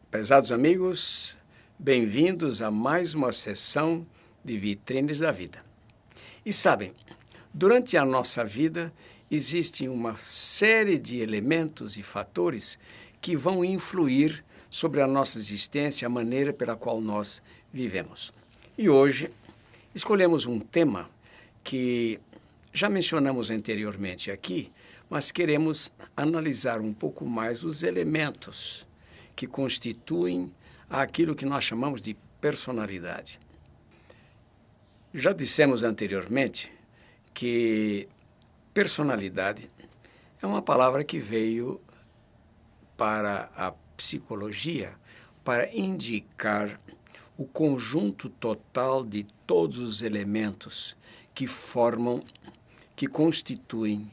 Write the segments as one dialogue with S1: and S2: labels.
S1: Prezados amigos, bem-vindos a mais uma sessão de Vitrines da Vida. E sabem, durante a nossa vida existe uma série de elementos e fatores que vão influir sobre a nossa existência, a maneira pela qual nós vivemos. E hoje escolhemos um tema que já mencionamos anteriormente aqui, mas queremos analisar um pouco mais os elementos que constituem aquilo que nós chamamos de personalidade. Já dissemos anteriormente que personalidade é uma palavra que veio para a psicologia para indicar o conjunto total de todos os elementos que constituem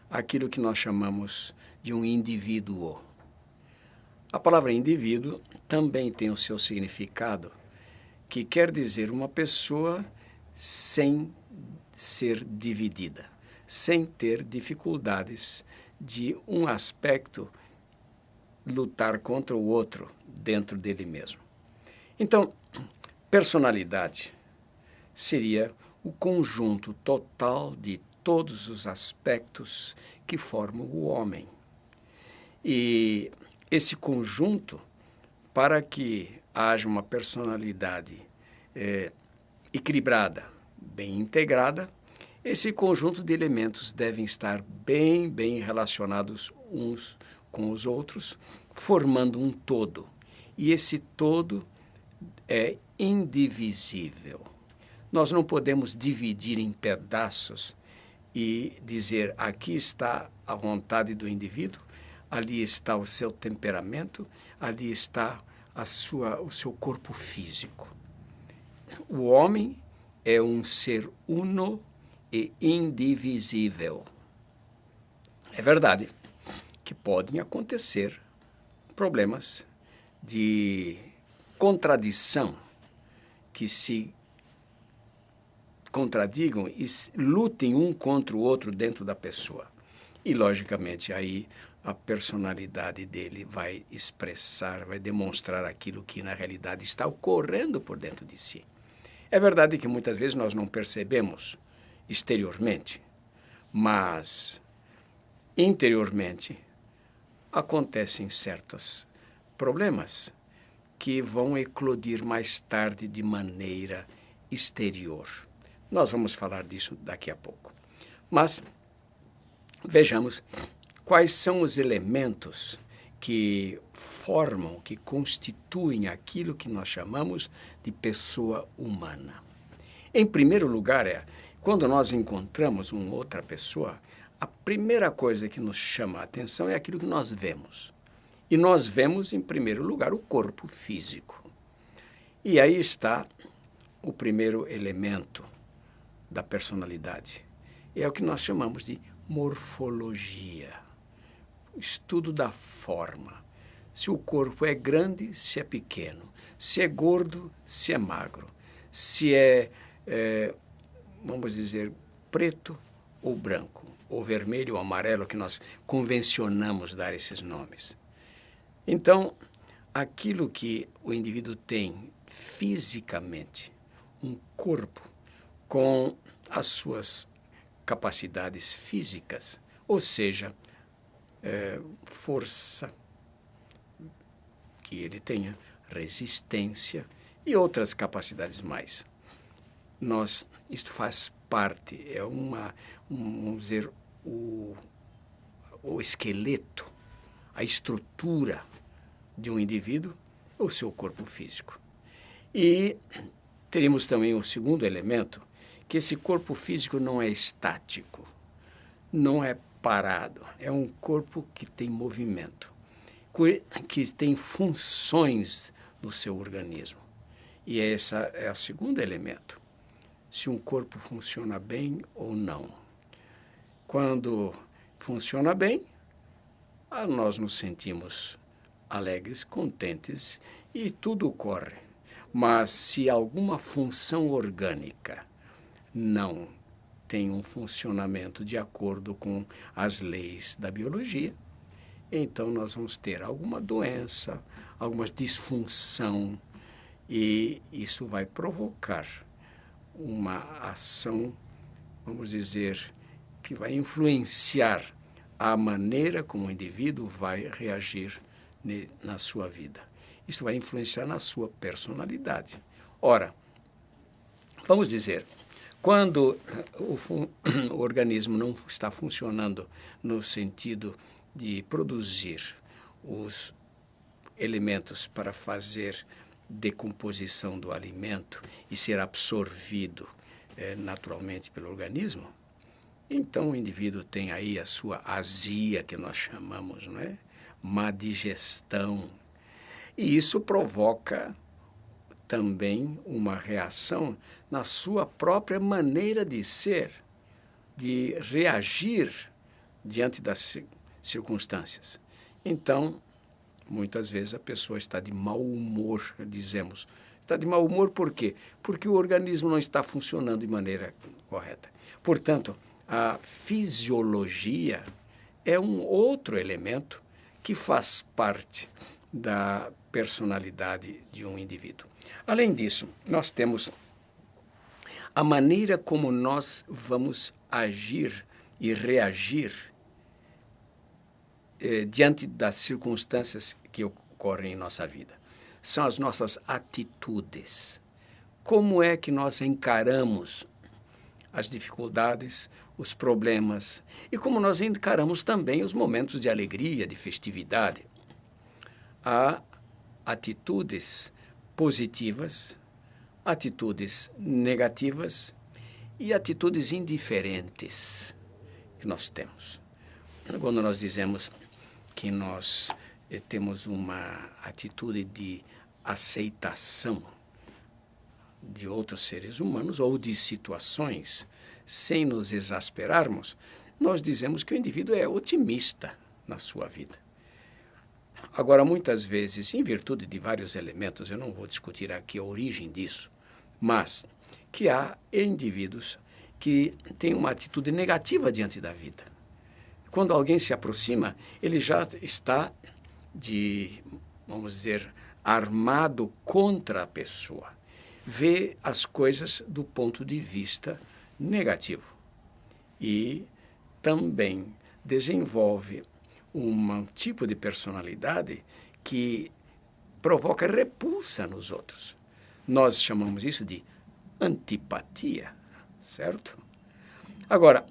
S1: aquilo que nós chamamos de um indivíduo. A palavra indivíduo também tem o seu significado, que quer dizer uma pessoa sem ser dividida, sem ter dificuldades de um aspecto lutar contra o outro dentro dele mesmo. Então, personalidade seria o conjunto total de todos os aspectos que formam o homem. E esse conjunto, para que haja uma personalidade equilibrada, bem integrada, esse conjunto de elementos devem estar bem relacionados uns com os outros, formando um todo. E esse todo é indivisível. Nós não podemos dividir em pedaços e dizer, aqui está a vontade do indivíduo, ali está o seu temperamento, ali está o seu corpo físico. O homem é um ser uno e indivisível. É verdade que podem acontecer problemas de contradição, que se contradigam e lutem um contra o outro dentro da pessoa. E, logicamente, aí a personalidade dele vai expressar, vai demonstrar aquilo que, na realidade, está ocorrendo por dentro de si. É verdade que muitas vezes nós não percebemos exteriormente, mas interiormente acontecem certos problemas que vão eclodir mais tarde de maneira exterior. Nós vamos falar disso daqui a pouco. Mas vejamos quais são os elementos que formam, que constituem aquilo que nós chamamos de pessoa humana. Em primeiro lugar, quando nós encontramos uma outra pessoa, a primeira coisa que nos chama a atenção é aquilo que nós vemos. E nós vemos, em primeiro lugar, o corpo físico. E aí está o primeiro elemento da personalidade. É o que nós chamamos de morfologia, o estudo da forma. Se o corpo é grande, se é pequeno, se é gordo, se é magro, se vamos dizer, preto ou branco, ou vermelho ou amarelo, que nós convencionamos dar esses nomes. Então, aquilo que o indivíduo tem fisicamente, um corpo com as suas capacidades físicas, ou seja, força que ele tenha, resistência e outras capacidades mais. Isto faz parte, vamos dizer, o esqueleto, a estrutura de um indivíduo, o seu corpo físico. E teríamos também o segundo elemento, que esse corpo físico não é estático, não é parado, é um corpo que tem movimento, que tem funções no seu organismo. E esse é o segundo elemento, se um corpo funciona bem ou não. Quando funciona bem, nós nos sentimos alegres, contentes e tudo ocorre. Mas se alguma função orgânica não tem um funcionamento de acordo com as leis da biologia, então nós vamos ter alguma doença, alguma disfunção, e isso vai provocar uma ação, vamos dizer, que vai influenciar a maneira como o indivíduo vai reagir na sua vida. Isso vai influenciar na sua personalidade. Ora, vamos dizer, quando o organismo não está funcionando no sentido de produzir os elementos para fazer decomposição do alimento e ser absorvido naturalmente pelo organismo, então o indivíduo tem aí a sua azia, que nós chamamos, não é? Má digestão. E isso provoca também uma reação na sua própria maneira de ser, de reagir diante das circunstâncias. Então, muitas vezes a pessoa está de mau humor, dizemos. Está de mau humor por quê? Porque o organismo não está funcionando de maneira correta. Portanto, a fisiologia é um outro elemento que faz parte da personalidade de um indivíduo. Além disso, nós temos a maneira como nós vamos agir e reagir diante das circunstâncias que ocorrem em nossa vida. São as nossas atitudes. Como é que nós encaramos as dificuldades, os problemas e como nós encaramos também os momentos de alegria, de festividade. Há atitudes positivas, atitudes negativas e atitudes indiferentes que nós temos. Quando nós dizemos que nós temos uma atitude de aceitação de outros seres humanos ou de situações, sem nos exasperarmos, nós dizemos que o indivíduo é otimista na sua vida. Agora, muitas vezes, em virtude de vários elementos, eu não vou discutir aqui a origem disso, mas que há indivíduos que têm uma atitude negativa diante da vida. Quando alguém se aproxima, ele já está vamos dizer, armado contra a pessoa. Vê as coisas do ponto de vista negativo e também desenvolve um tipo de personalidade que provoca repulsa nos outros. Nós chamamos isso de antipatia, certo? Agora,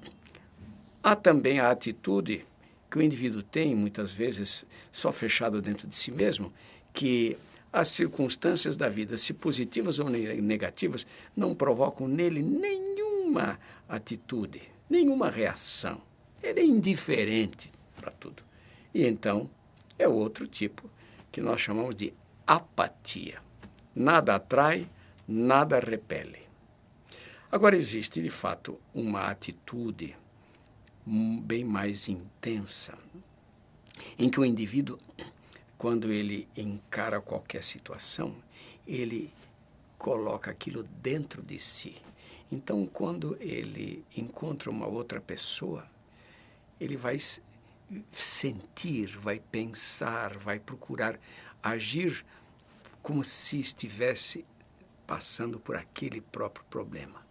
S1: há também a atitude que o indivíduo tem, muitas vezes, só fechado dentro de si mesmo, que as circunstâncias da vida, se positivas ou negativas, não provocam nele nenhuma atitude, nenhuma reação. Ele é indiferente para tudo. E então é outro tipo que nós chamamos de apatia. Nada atrai, nada repele. Agora existe, de fato, uma atitude bem mais intensa, em que o indivíduo, quando ele encara qualquer situação, ele coloca aquilo dentro de si. Então, quando ele encontra uma outra pessoa, ele vai sentir, vai pensar, vai procurar agir como se estivesse passando por aquele próprio problema.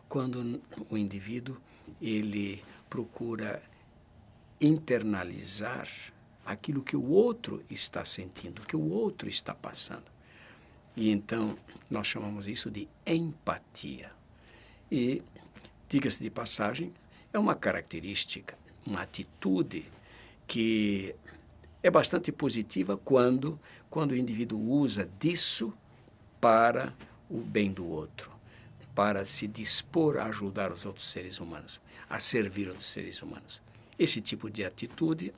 S1: Quando o indivíduo, ele procura internalizar aquilo que o outro está sentindo, que o outro está passando. E então, nós chamamos isso de empatia. E, diga-se de passagem, é uma característica, uma atitude que é bastante positiva quando o indivíduo usa disso para o bem do outro, para se dispor a ajudar os outros seres humanos, a servir outros seres humanos. Esse tipo de atitude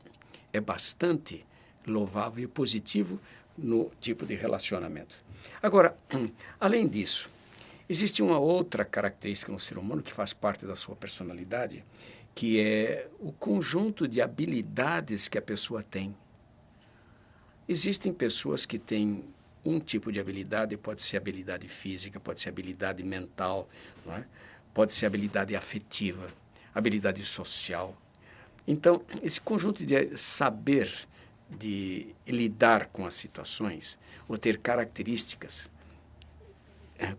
S1: é bastante louvável e positivo no tipo de relacionamento. Agora, além disso, existe uma outra característica no ser humano que faz parte da sua personalidade, que é o conjunto de habilidades que a pessoa tem. Existem pessoas que têm um tipo de habilidade, pode ser habilidade física, pode ser habilidade mental, não é? Pode ser habilidade afetiva, habilidade social. Então, esse conjunto de saber de lidar com as situações, ou ter características,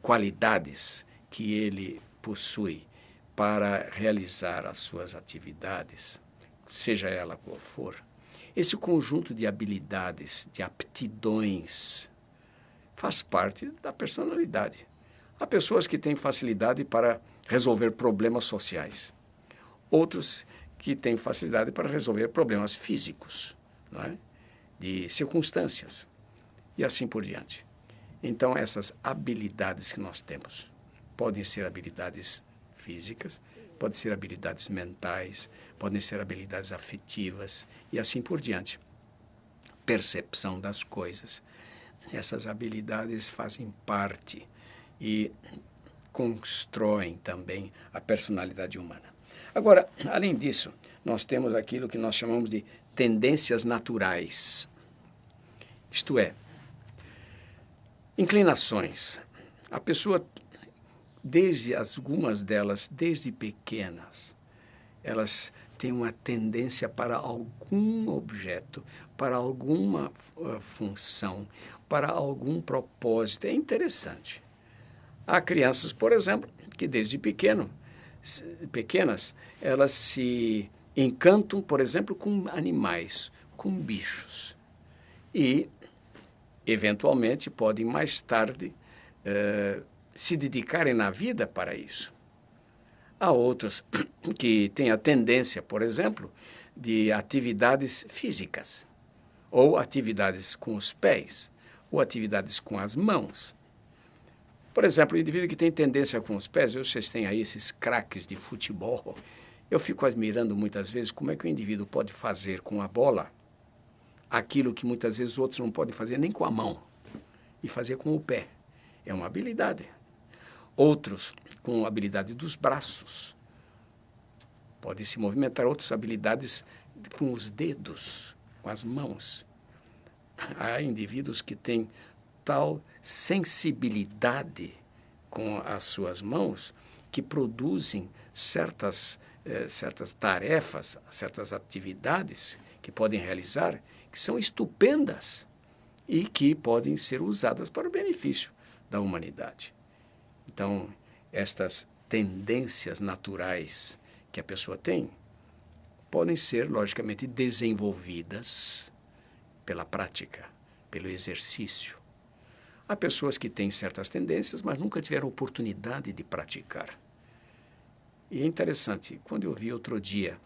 S1: qualidades que ele possui para realizar as suas atividades, seja ela qual for, esse conjunto de habilidades, de aptidões, faz parte da personalidade. Há pessoas que têm facilidade para resolver problemas sociais, outros que têm facilidade para resolver problemas físicos, não é? De circunstâncias, e assim por diante. Então, essas habilidades que nós temos podem ser habilidades físicas, podem ser habilidades mentais, podem ser habilidades afetivas, e assim por diante. Percepção das coisas. Essas habilidades fazem parte e constroem também a personalidade humana. Agora, além disso, nós temos aquilo que nós chamamos de tendências naturais. Isto é, inclinações. A pessoa, desde algumas delas, desde pequenas, elas têm uma tendência para algum objeto, para alguma função, para algum propósito. É interessante. Há crianças, por exemplo, que desde pequenas, elas se encantam, por exemplo, com animais, com bichos. E, eventualmente, podem mais tarde se dedicarem na vida para isso. Há outros que têm a tendência, por exemplo, de atividades físicas, ou atividades com os pés, ou atividades com as mãos. Por exemplo, o indivíduo que tem tendência com os pés, vocês têm aí esses craques de futebol, eu fico admirando muitas vezes como é que o indivíduo pode fazer com a bola aquilo que muitas vezes outros não podem fazer nem com a mão, e fazer com o pé. É uma habilidade. Outros com a habilidade dos braços. Podem se movimentar, outras habilidades com os dedos, com as mãos. Há indivíduos que têm tal sensibilidade com as suas mãos que produzem certas tarefas, certas atividades que podem realizar, que são estupendas e que podem ser usadas para o benefício da humanidade. Então, estas tendências naturais que a pessoa tem podem ser, logicamente, desenvolvidas pela prática, pelo exercício. Há pessoas que têm certas tendências, mas nunca tiveram oportunidade de praticar. E é interessante, quando eu vi outro dia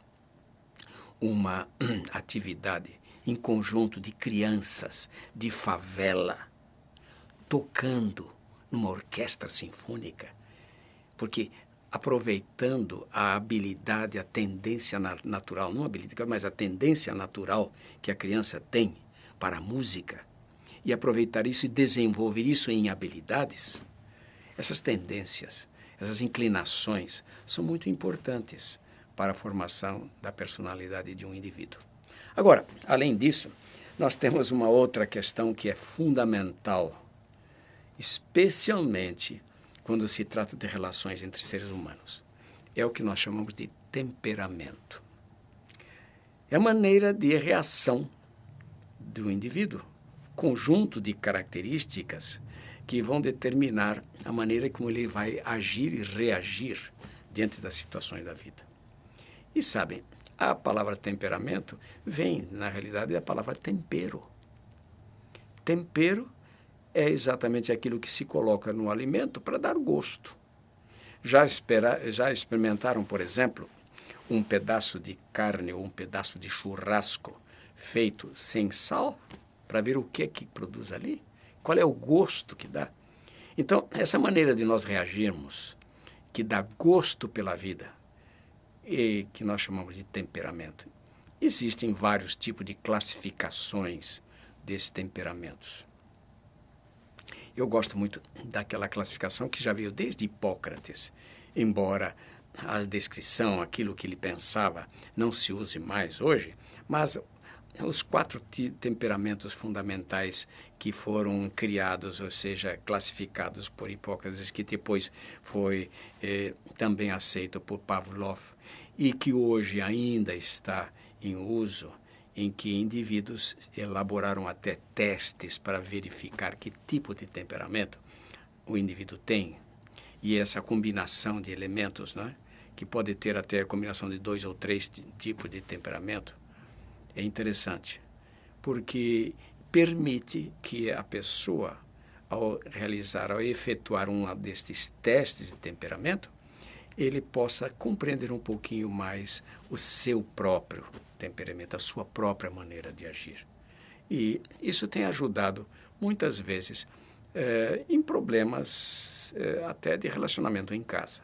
S1: uma atividade em conjunto de crianças de favela tocando numa orquestra sinfônica, porque aproveitando a habilidade, a tendência natural, não a habilidade, mas a tendência natural que a criança tem para a música, e aproveitar isso e desenvolver isso em habilidades, essas tendências, essas inclinações são muito importantes para a formação da personalidade de um indivíduo. Agora, além disso, nós temos uma outra questão que é fundamental, especialmente quando se trata de relações entre seres humanos. É o que nós chamamos de temperamento. É a maneira de reação do indivíduo, conjunto de características que vão determinar a maneira como ele vai agir e reagir diante das situações da vida. E sabem, a palavra temperamento vem, na realidade, da palavra tempero. Tempero é exatamente aquilo que se coloca no alimento para dar gosto. Já experimentaram, por exemplo, um pedaço de carne ou um pedaço de churrasco feito sem sal, para ver o que é que produz ali? Qual é o gosto que dá? Então, essa maneira de nós reagirmos, que dá gosto pela vida, e que nós chamamos de temperamento. Existem vários tipos de classificações desses temperamentos. Eu gosto muito daquela classificação que já veio desde Hipócrates, embora a descrição, aquilo que ele pensava, não se use mais hoje, mas os 4 temperamentos fundamentais que foram criados, ou seja, classificados por Hipócrates, que depois foi também aceito por Pavlov, e que hoje ainda está em uso em que indivíduos elaboraram até testes para verificar que tipo de temperamento o indivíduo tem. E essa combinação de elementos, né, que pode ter até a combinação de 2 ou 3 tipos de temperamento, é interessante, porque permite que a pessoa, ao efetuar um destes testes de temperamento, ele possa compreender um pouquinho mais o seu próprio temperamento, a sua própria maneira de agir. E isso tem ajudado, muitas vezes, em problemas até de relacionamento em casa.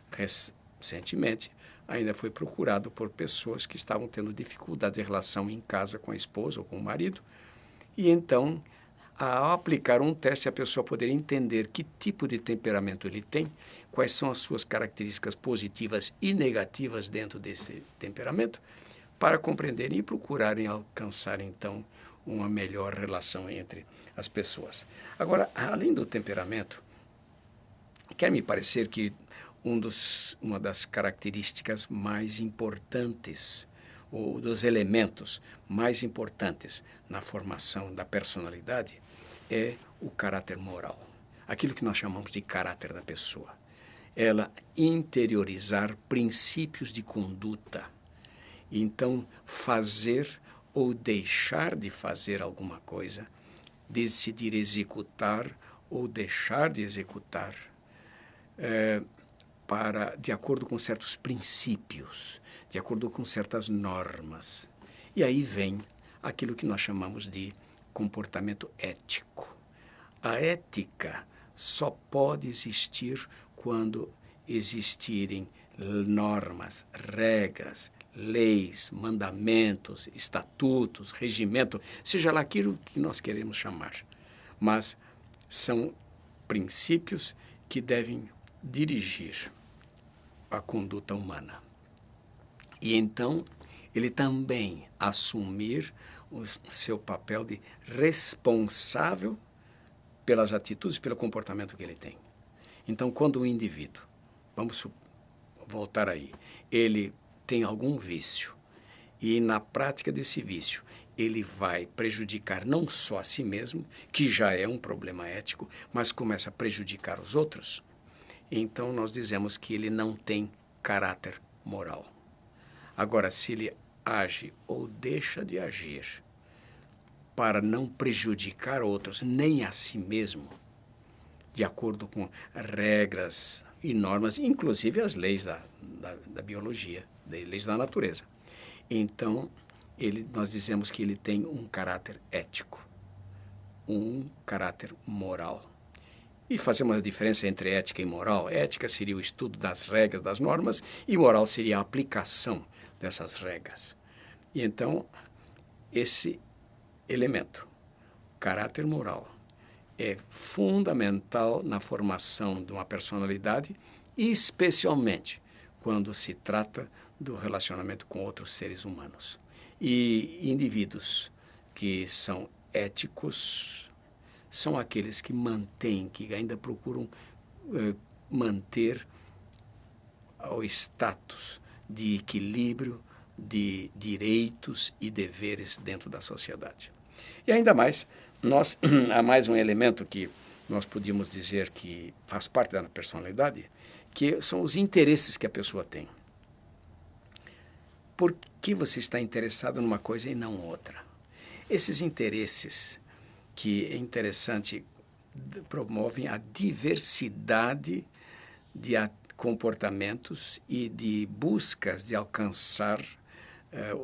S1: Recentemente, ainda foi procurado por pessoas que estavam tendo dificuldade de relação em casa com a esposa ou com o marido, e então, ao aplicar um teste, a pessoa poderia entender que tipo de temperamento ele tem, quais são as suas características positivas e negativas dentro desse temperamento, para compreenderem e procurarem alcançar, então, uma melhor relação entre as pessoas. Agora, além do temperamento, quer me parecer que uma das características mais importantes, ou dos elementos mais importantes na formação da personalidade, é o caráter moral. Aquilo que nós chamamos de caráter da pessoa. Ela interiorizar princípios de conduta. Então, fazer ou deixar de fazer alguma coisa, decidir executar ou deixar de executar, de acordo com certos princípios, de acordo com certas normas. E aí vem aquilo que nós chamamos de comportamento ético. A ética só pode existir quando existirem normas, regras, leis, mandamentos, estatutos, regimento, seja lá aquilo que nós queremos chamar. Mas são princípios que devem dirigir a conduta humana. E então, ele também assumir o seu papel de responsável pelas atitudes, pelo comportamento que ele tem. Então, quando o indivíduo, vamos voltar aí, ele tem algum vício e na prática desse vício ele vai prejudicar não só a si mesmo, que já é um problema ético, mas começa a prejudicar os outros, então nós dizemos que ele não tem caráter moral. Agora, se ele age ou deixa de agir para não prejudicar outros, nem a si mesmo, de acordo com regras e normas, inclusive as leis da biologia, das leis da natureza. Então, nós dizemos que ele tem um caráter ético, um caráter moral. E fazemos a diferença entre ética e moral. Ética seria o estudo das regras, das normas, e moral seria a aplicação dessas regras. E então, esse elemento, caráter moral, é fundamental na formação de uma personalidade, especialmente quando se trata do relacionamento com outros seres humanos. E indivíduos que são éticos são aqueles que mantêm, que ainda procuram manter o status de equilíbrio de direitos e deveres dentro da sociedade. E ainda mais, há mais um elemento que nós podíamos dizer que faz parte da personalidade, que são os interesses que a pessoa tem. Por que você está interessado numa coisa e não outra? Esses interesses, que é interessante, promovem a diversidade de comportamentos e de buscas de alcançar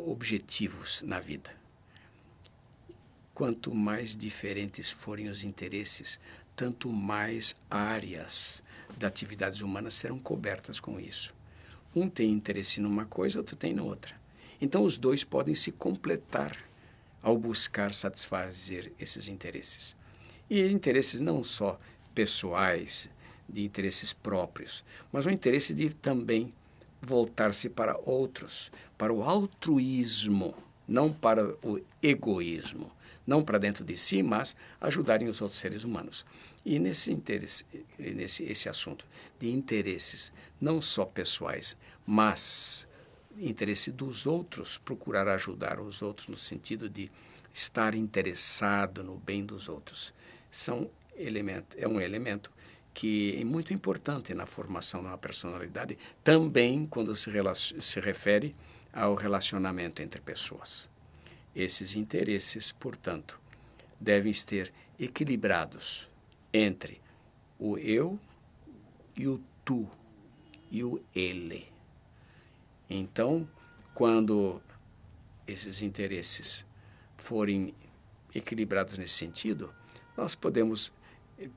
S1: objetivos na vida. Quanto mais diferentes forem os interesses, tanto mais áreas das atividades humanas serão cobertas com isso. Um tem interesse numa coisa, outro tem na outra. Então, os dois podem se completar ao buscar satisfazer esses interesses. E interesses não só pessoais, de interesses próprios, mas o interesse de também voltar-se para outros, para o altruísmo, não para o egoísmo, não para dentro de si, mas ajudarem os outros seres humanos. E esse assunto de interesses, não só pessoais, mas interesse dos outros, procurar ajudar os outros no sentido de estar interessado no bem dos outros. É um elemento que é muito importante na formação de uma personalidade, também quando se refere ao relacionamento entre pessoas. Esses interesses, portanto, devem ser equilibrados entre o eu e o tu e o ele. Então, quando esses interesses forem equilibrados nesse sentido, nós podemos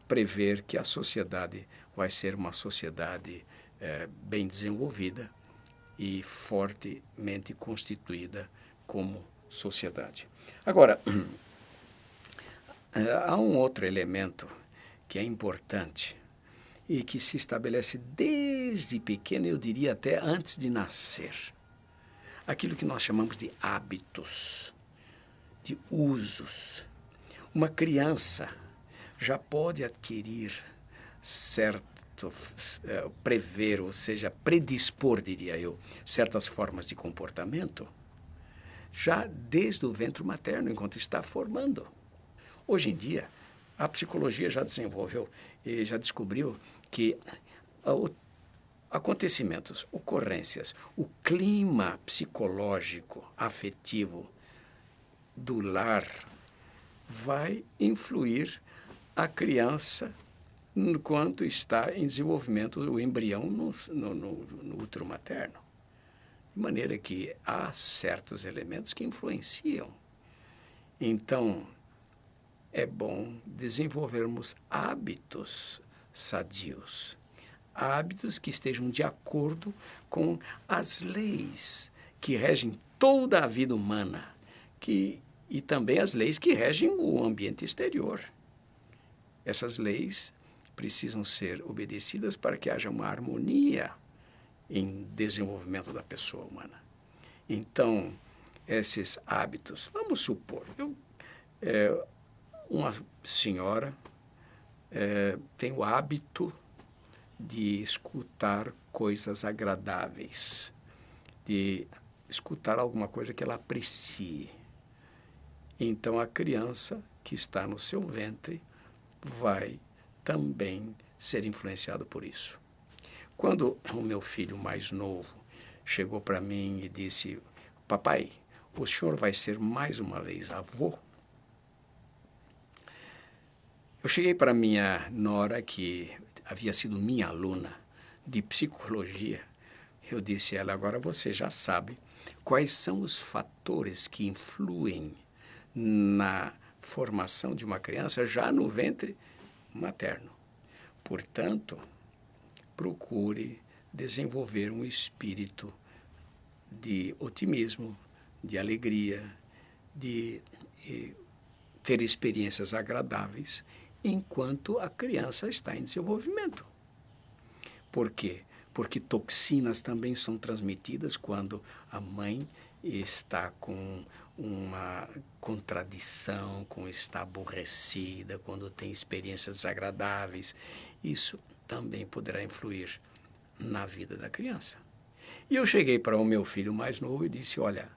S1: prever que a sociedade vai ser uma sociedade bem desenvolvida e fortemente constituída como sociedade. Agora, há um outro elemento que é importante e que se estabelece desde pequeno, eu diria até antes de nascer. Aquilo que nós chamamos de hábitos, de usos. Uma criança já pode adquirir prever, ou seja, predispor, diria eu, certas formas de comportamento, já desde o ventre materno, enquanto está formando. Hoje em dia, a psicologia já desenvolveu e já descobriu que acontecimentos, ocorrências, o clima psicológico, afetivo do lar vai influir a criança enquanto está em desenvolvimento do embrião no útero materno. De maneira que há certos elementos que influenciam. Então, é bom desenvolvermos hábitos sadios, hábitos que estejam de acordo com as leis que regem toda a vida humana, e também as leis que regem o ambiente exterior. Essas leis precisam ser obedecidas para que haja uma harmonia em desenvolvimento da pessoa humana. Então, esses hábitos, vamos supor, uma senhora tem o hábito de escutar coisas agradáveis, de escutar alguma coisa que ela aprecie. Então, a criança que está no seu ventre vai também ser influenciado por isso. Quando o meu filho mais novo chegou para mim e disse: papai, o senhor vai ser mais uma vez avô? Eu cheguei para minha nora, que havia sido minha aluna de psicologia. Eu disse a ela: agora você já sabe quais são os fatores que influem na formação de uma criança já no ventre materno. Portanto, procure desenvolver um espírito de otimismo, de alegria, de ter experiências agradáveis enquanto a criança está em desenvolvimento. Por quê? Porque toxinas também são transmitidas quando a mãe está com uma contradição, quando está aborrecida, quando tem experiências desagradáveis. Isso também poderá influir na vida da criança. E eu cheguei para o meu filho mais novo e disse: olha,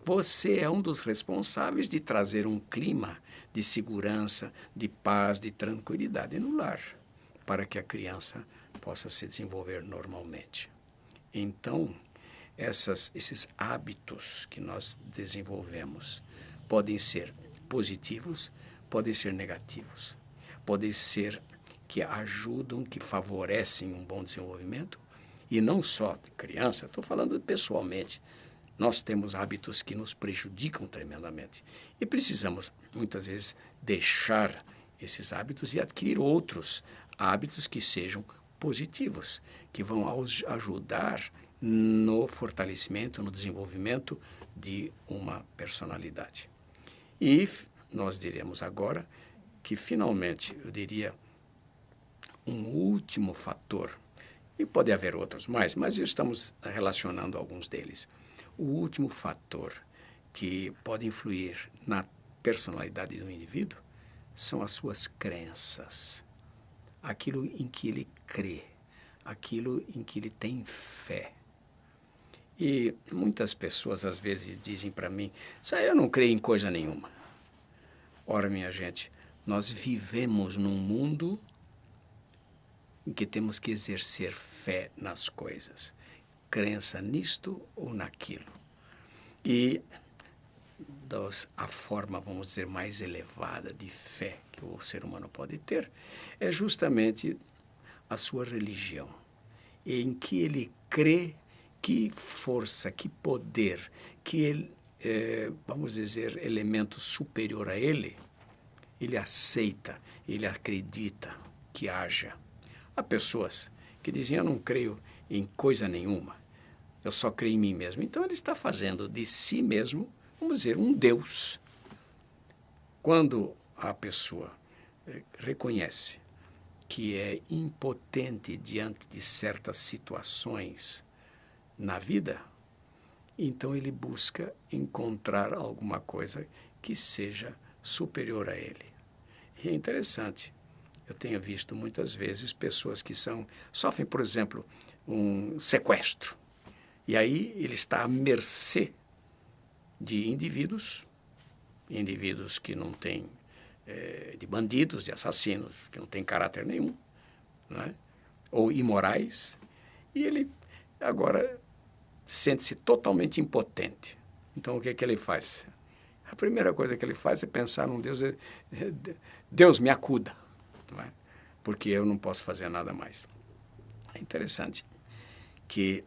S1: você é um dos responsáveis de trazer um clima de segurança, de paz, de tranquilidade no lar, para que a criança possa se desenvolver normalmente. Então, esses hábitos que nós desenvolvemos podem ser positivos, podem ser negativos, podem ser que ajudam, que favorecem um bom desenvolvimento, e não só de criança, estou falando pessoalmente. Nós temos hábitos que nos prejudicam tremendamente e precisamos, muitas vezes, deixar esses hábitos e adquirir outros hábitos que sejam positivos, que vão ajudar no fortalecimento, no desenvolvimento de uma personalidade. E nós diremos agora que, finalmente, eu diria, um último fator, e pode haver outros mais, mas estamos relacionando alguns deles. O último fator que pode influir na personalidade do indivíduo são as suas crenças, aquilo em que ele crê, aquilo em que ele tem fé. E muitas pessoas às vezes dizem para mim, isso aí eu não creio em coisa nenhuma. Ora, minha gente, nós vivemos num mundo em que temos que exercer fé nas coisas, crença nisto ou naquilo. E a forma, vamos dizer, mais elevada de fé que o ser humano pode ter é justamente a sua religião, em que ele crê, que força, que poder, que vamos dizer, elemento superior a ele aceita, ele acredita que haja. Há pessoas que dizem, eu não creio em coisa nenhuma, eu só creio em mim mesmo. Então ele está fazendo de si mesmo, vamos dizer, um Deus. Quando a pessoa reconhece que é impotente diante de certas situações na vida, então ele busca encontrar alguma coisa que seja superior a ele. E é interessante, eu tenho visto muitas vezes pessoas que sofrem, por exemplo, um sequestro. E aí ele está à mercê de indivíduos que não têm, de bandidos, de assassinos, que não têm caráter nenhum, né? Ou imorais, e ele agora sente-se totalmente impotente. Então o que é que ele faz? A primeira coisa que ele faz é pensar num Deus, Deus me acuda, não é? Porque eu não posso fazer nada mais. É interessante que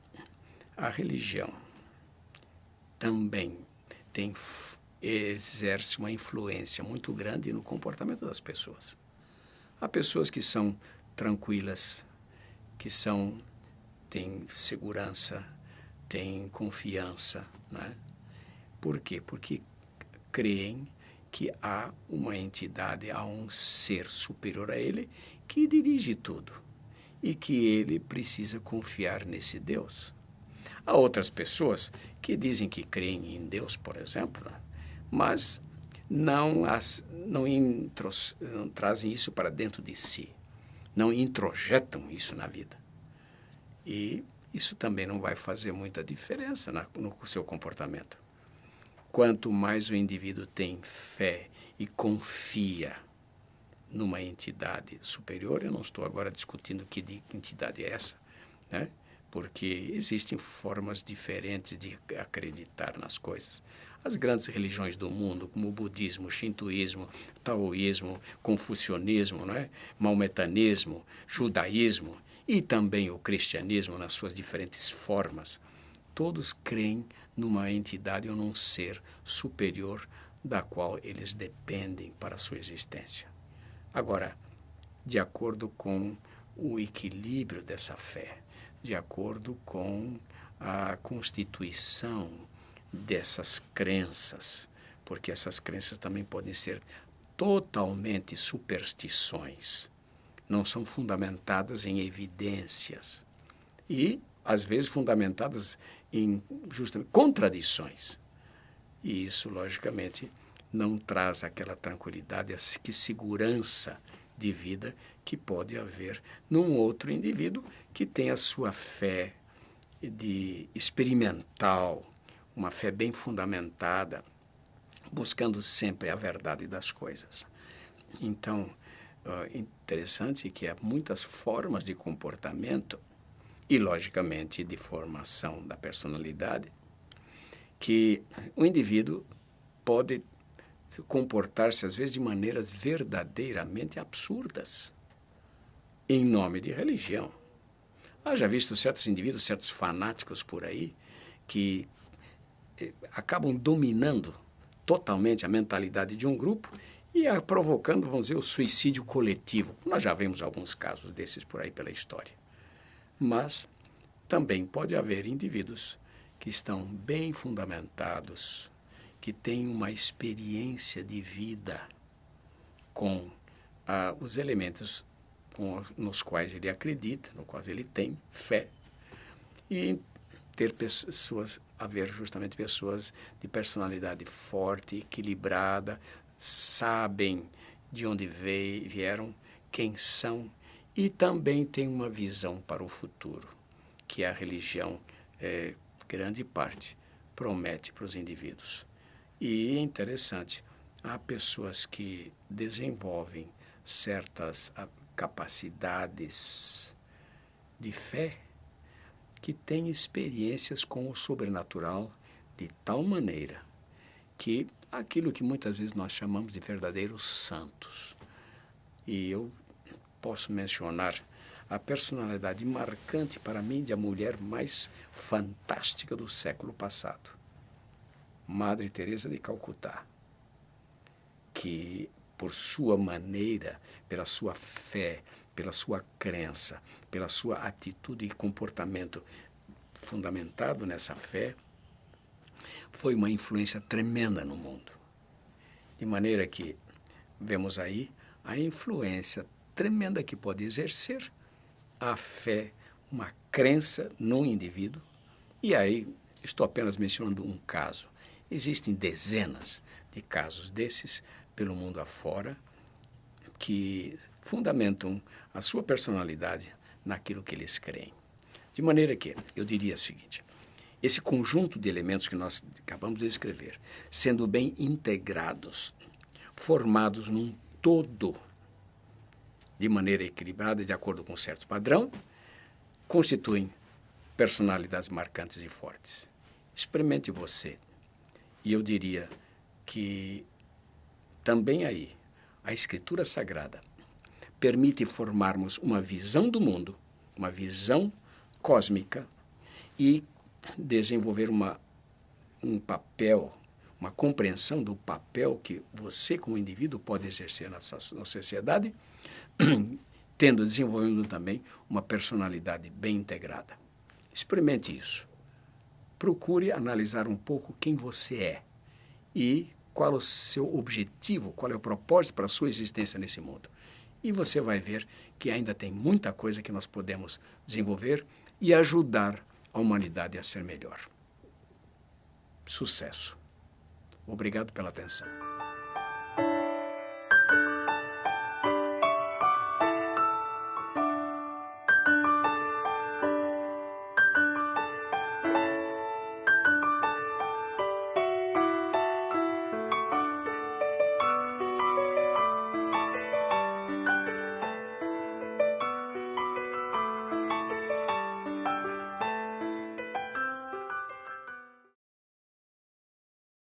S1: a religião também exerce uma influência muito grande no comportamento das pessoas. Há pessoas que são tranquilas, que têm segurança, têm confiança, né? Por quê? Porque creem que há uma entidade, há um ser superior a ele que dirige tudo e que ele precisa confiar nesse Deus. Há outras pessoas que dizem que creem em Deus, por exemplo, mas não trazem isso para dentro de si, não introjetam isso na vida. E isso também não vai fazer muita diferença no seu comportamento. Quanto mais o indivíduo tem fé e confia numa entidade superior, eu não estou agora discutindo que entidade é essa, né? Porque existem formas diferentes de acreditar nas coisas. As grandes religiões do mundo, como o budismo, o shintoísmo, o taoísmo, confucionismo, não é? Maometanismo, judaísmo e também o cristianismo nas suas diferentes formas, todos creem numa entidade ou num ser superior da qual eles dependem para a sua existência. Agora, de acordo com o equilíbrio dessa fé, de acordo com a constituição dessas crenças, porque essas crenças também podem ser totalmente superstições, não são fundamentadas em evidências e, às vezes, fundamentadas em justamente contradições. E isso, logicamente, não traz aquela tranquilidade, que segurança de vida que pode haver num outro indivíduo que tem a sua fé experimental, uma fé bem fundamentada, buscando sempre a verdade das coisas. Então, interessante que há muitas formas de comportamento e, logicamente, de formação da personalidade, que o indivíduo pode comportar-se, às vezes, de maneiras verdadeiramente absurdas, em nome de religião. Já visto certos indivíduos, certos fanáticos por aí, que acabam dominando totalmente a mentalidade de um grupo e provocando, vamos dizer, o suicídio coletivo. Nós já vimos alguns casos desses por aí pela história. Mas também pode haver indivíduos que estão bem fundamentados, que têm uma experiência de vida com os elementos nos quais ele acredita, nos quais ele tem fé, e haver justamente pessoas de personalidade forte, equilibrada, sabem de onde vieram, quem são, e também têm uma visão para o futuro, que a religião grande parte, promete para os indivíduos. E é interessante, há pessoas que desenvolvem certas capacidades de fé que têm experiências com o sobrenatural de tal maneira que aquilo que muitas vezes nós chamamos de verdadeiros santos. E eu posso mencionar a personalidade marcante para mim de a mulher mais fantástica do século passado, Madre Teresa de Calcutá, que por sua maneira, pela sua fé, pela sua crença, pela sua atitude e comportamento fundamentado nessa fé, foi uma influência tremenda no mundo. De maneira que vemos aí a influência tremenda que pode exercer a fé, uma crença no indivíduo. E aí, estou apenas mencionando um caso. Existem dezenas de casos desses pelo mundo afora que fundamentam a sua personalidade naquilo que eles creem. De maneira que, eu diria o seguinte, esse conjunto de elementos que nós acabamos de escrever, sendo bem integrados, formados num todo, de maneira equilibrada, de acordo com um certo padrão, constituem personalidades marcantes e fortes. Experimente você. E eu diria que também aí, a Escritura Sagrada permite formarmos uma visão do mundo, uma visão cósmica e desenvolver um papel, uma compreensão do papel que você, como indivíduo, pode exercer na sociedade, desenvolvendo também uma personalidade bem integrada. Experimente isso. Procure analisar um pouco quem você é e qual é o seu objetivo, qual é o propósito para a sua existência nesse mundo. E você vai ver que ainda tem muita coisa que nós podemos desenvolver e ajudar a humanidade a ser melhor. Sucesso. Obrigado pela atenção.